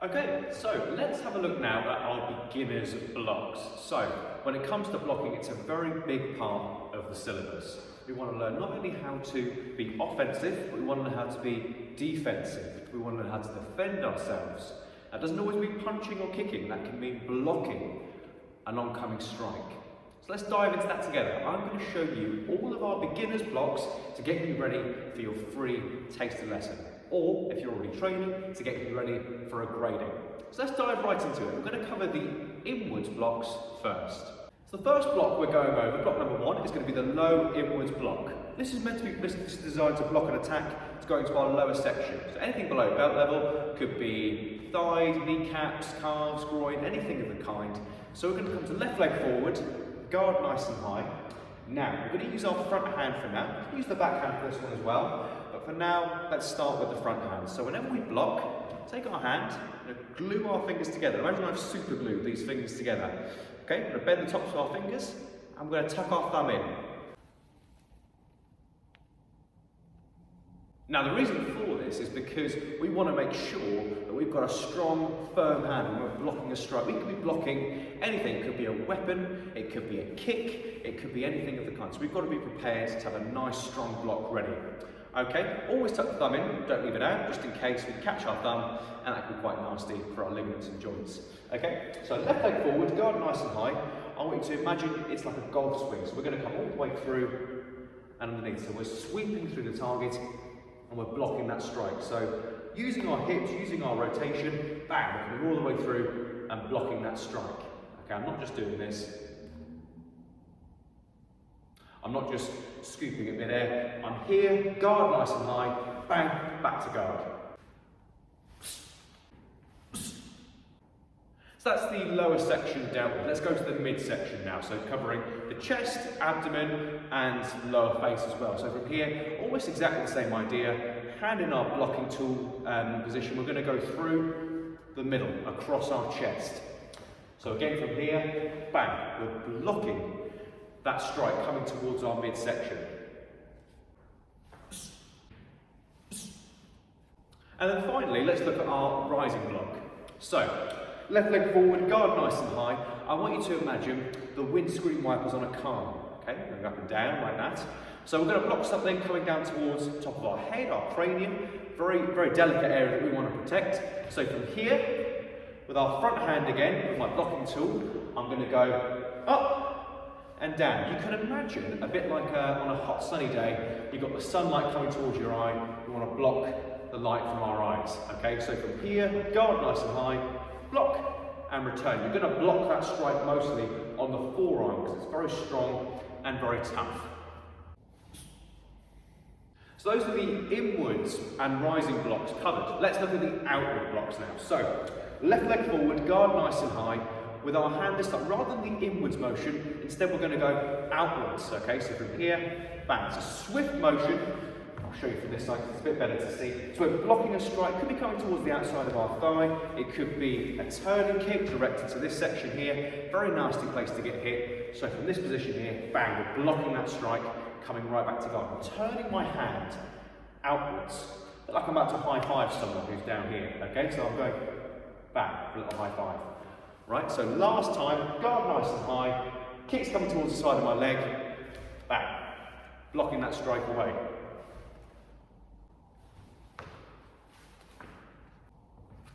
Okay, so let's have a look now at our beginner's blocks. So, when it comes to blocking, it's a very big part of the syllabus. We want to learn not only how to be offensive, but we want to learn how to be defensive. We want to learn how to defend ourselves. That doesn't always mean punching or kicking, that can mean blocking an oncoming strike. So let's dive into that together. I'm going to show you all of our beginner's blocks to get you ready for your free taster lesson. Or, if you're already training, to get you ready for a grading. So let's dive right into it. We're going to cover the inwards blocks first. So the first block we're going over, block number 1, is going to be the low inwards block. This is meant to be designed to block an attack to go into our lower section. So anything below belt level, could be thighs, kneecaps, calves, groin, anything of the kind. So we're going to come to left leg forward, guard nice and high. Now, we're going to use our front hand for now. We can use the back hand for this one as well. But for now, let's start with the front hand. So whenever we block, take our hand and glue our fingers together. Imagine I've super glued these fingers together. Okay, we're going to bend the tops of our fingers and we're going to tuck our thumb in. Now the reason for this is because we want to make sure that we've got a strong, firm hand when we're blocking a strike. We could be blocking anything. It could be a weapon, it could be a kick, it could be anything of the kind. So we've got to be prepared to have a nice, strong block ready. Okay, always tuck the thumb in, don't leave it out, just in case we catch our thumb, and that can be quite nasty for our ligaments and joints. Okay, so left leg forward, guard nice and high. I want you to imagine it's like a golf swing. So we're going to come all the way through and underneath. So we're sweeping through the target, and we're blocking that strike. So using our hips, using our rotation, bang, we're coming all the way through and blocking that strike. Okay, I'm not just doing this. I'm not just scooping it mid-air. I'm here, guard nice and high, bang, back to guard. So that's the lower section dealt with. Let's go to the midsection now. So covering the chest, abdomen, and lower face as well. So from here, almost exactly the same idea. Hand in our blocking tool position. We're going to go through the middle, across our chest. So again from here, bang, we're blocking that strike coming towards our midsection. And then finally, let's look at our rising block. So, left leg forward, guard nice and high. I want you to imagine the windscreen wipers on a car. Okay, going up and down like that. So we're going to block something coming down towards the top of our head, our cranium. Very, very delicate area that we want to protect. So from here, with our front hand again, with my blocking tool, I'm going to go up and down. You can imagine, a bit like on a hot sunny day, you've got the sunlight coming towards your eye, you want to block the light from our eyes. Okay, so from here, guard nice and high, block and return. You're going to block that strike mostly on the forearm because it's very strong and very tough. So those are the inwards and rising blocks covered. Let's look at the outward blocks now. So, left leg forward, guard nice and high. With our hand this time, rather than the inwards motion, instead we're going to go outwards. Okay, so from here, bang. It's a swift motion. I'll show you from this side, it's a bit better to see. So we're blocking a strike, could be coming towards the outside of our thigh. It could be a turning kick directed to this section here. Very nasty place to get hit. So from this position here, bang, we're blocking that strike, coming right back to guard. I'm turning my hand outwards, like I'm about to high five someone who's down here. Okay, so I'm going bang, a little high five. Right, so last time, guard nice and high, kicks coming towards the side of my leg, bang, blocking that strike away.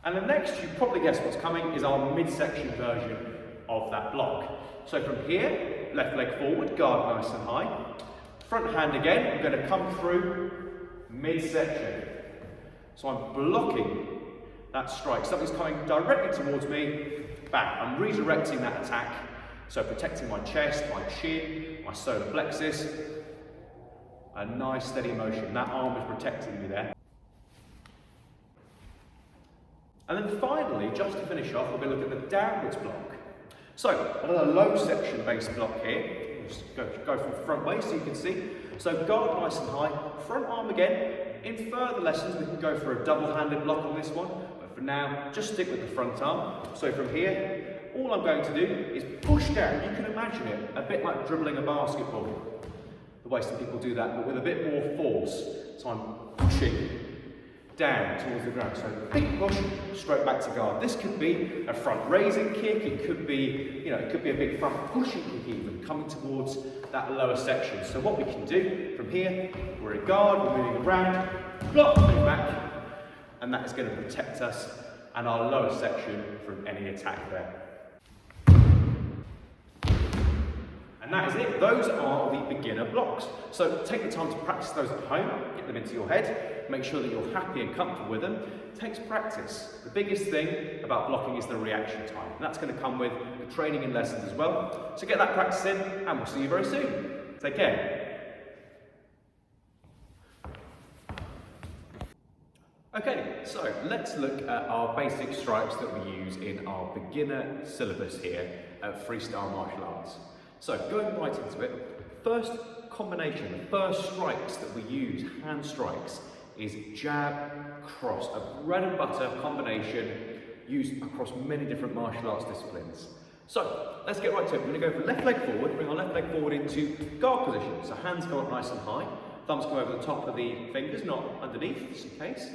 And then next, you probably guess what's coming, is our midsection version of that block. So from here, left leg forward, guard nice and high. Front hand again, I'm going to come through midsection. So I'm blocking that strike. Something's coming directly towards me, bang, I'm redirecting that attack. So protecting my chest, my chin, my solar plexus. A nice steady motion. That arm is protecting me there. And then finally, just to finish off, we're going to look at the downwards block. So, another low section based block here. Just go from front way so you can see. So guard nice and high, front arm again. In further lessons, we can go for a double-handed block on this one. But for now, just stick with the front arm. So from here, all I'm going to do is push down. You can imagine it, a bit like dribbling a basketball. The way some people do that, but with a bit more force. So I'm pushing down towards the ground. So big push, straight back to guard. This could be a front raising kick, it could be, it could be a big front pushing kick even, coming towards that lower section. So what we can do from here, we're in guard, we're moving around, block, move back, and that is going to protect us and our lower section from any attack there. And that is it. Those are the beginner blocks. So take the time to practice those at home, get them into your head, make sure that you're happy and comfortable with them. It takes practice. The biggest thing about blocking is the reaction time. And that's going to come with the training and lessons as well. So get that practice in, and we'll see you very soon. Take care. Okay, so let's look at our basic strikes that we use in our beginner syllabus here at Freestyle Martial Arts. So going right into it, first combination, the first strikes that we use, hand strikes, is jab, cross, a bread and butter combination used across many different martial arts disciplines. So let's get right to it. We're going to go for left leg forward, bring our left leg forward into guard position. So hands go up nice and high, thumbs come over the top of the fingers, not underneath, just in case.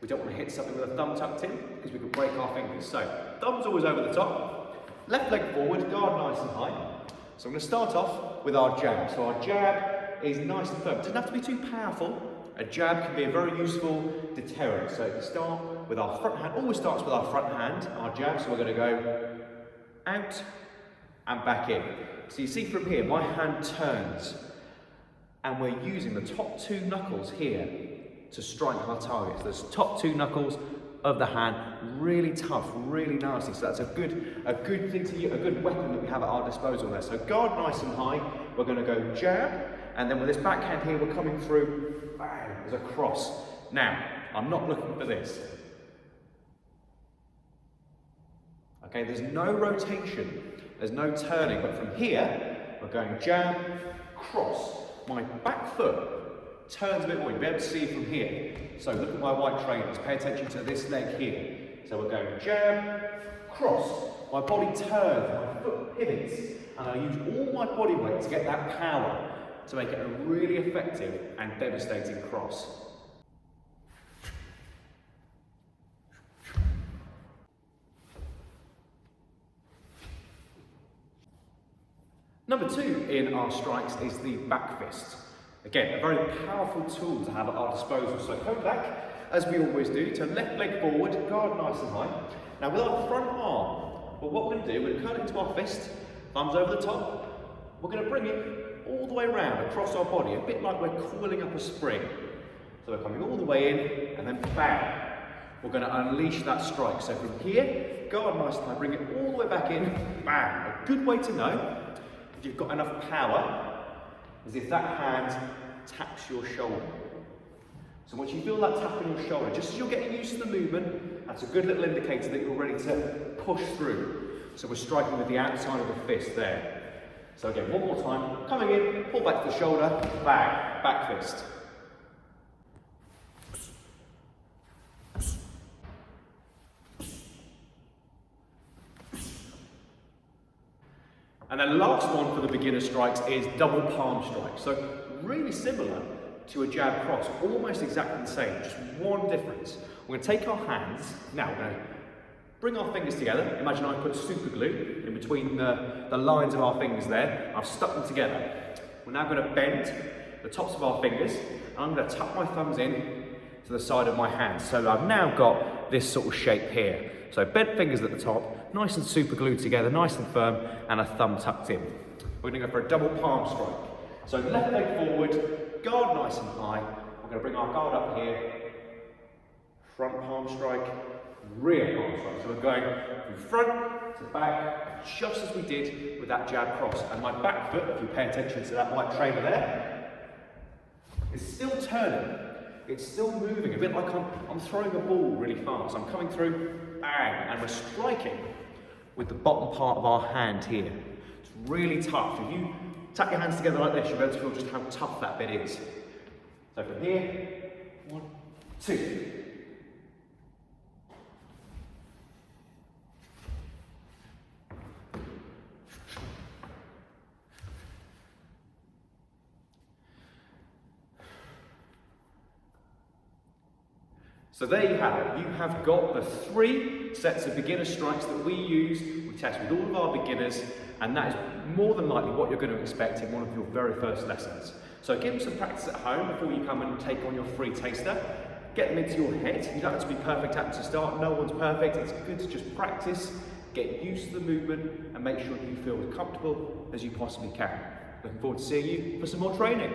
We don't want to hit something with a thumb tucked in because we could break our fingers. So thumbs always over the top, left leg forward, guard nice and high. So I'm going to start off with our jab. So our jab is nice and firm. It doesn't have to be too powerful. A jab can be a very useful deterrent. So if you start with our front hand, always starts with our front hand, our jab. So we're going to go out and back in. So you see from here, my hand turns and we're using the top two knuckles here to strike our target. So those top two knuckles of the hand, really tough, really nasty. So that's a good thing to use, a good weapon that we have at our disposal there. So guard nice and high, we're going to go jab, and then with this backhand here, we're coming through, bang, as a cross. Now, I'm not looking for this. Okay, there's no rotation, there's no turning, but from here, we're going jab, cross. My back foot turns a bit more, you'll be able to see from here. So look at my white trainers, pay attention to this leg here. So we're going jab, cross, my body turns, my foot pivots, and I use all my body weight to get that power to make it a really effective and devastating cross. Number two in our strikes is the back fist. Again, a very powerful tool to have at our disposal. So come back, as we always do, turn left leg forward, guard nice and high. Now with our front arm, well, what we're going to do, we're going to curl it into our fist, thumbs over the top. We're going to bring it all the way around across our body, a bit like we're coiling up a spring. So we're coming all the way in, and then bang. We're going to unleash that strike. So from here, guard nice and high, bring it all the way back in, bang. A good way to know if you've got enough power is if that hand taps your shoulder. So once you feel that tap on your shoulder, just as you're getting used to the movement, that's a good little indicator that you're ready to push through. So we're striking with the outside of the fist there. So again, one more time, coming in, pull back to the shoulder, bang, back fist. And then last one for the beginner strikes is double palm strike. So really similar to a jab cross, almost exactly the same, just one difference. We're going to take our hands, now we're going to bring our fingers together. Imagine I put super glue in between the lines of our fingers there. I've stuck them together. We're now going to bend the tops of our fingers, and I'm going to tuck my thumbs in to the side of my hands. So I've now got this sort of shape here. So bent fingers at the top, nice and super glued together, nice and firm, and a thumb tucked in. We're going to go for a double palm strike. So left leg forward, guard nice and high. We're going to bring our guard up here. Front palm strike, rear palm strike. So we're going from front to back, just as we did with that jab cross. And my back foot, if you pay attention to that white trainer there, is still turning. It's still moving, a bit like I'm throwing a ball really fast. I'm coming through, bang, and we're striking with the bottom part of our hand here. It's really tough. If you tap your hands together like this, you'll be able to feel just how tough that bit is. So from here, 1, 2. So there you have it. You have got the 3 sets of beginner strikes that we use. We test with all of our beginners, and that is more than likely what you're going to expect in one of your very first lessons. So give them some practice at home before you come and take on your free taster. Get them into your head. You don't have to be perfect at the start. No one's perfect. It's good to just practice, get used to the movement, and make sure you feel as comfortable as you possibly can. Looking forward to seeing you for some more training.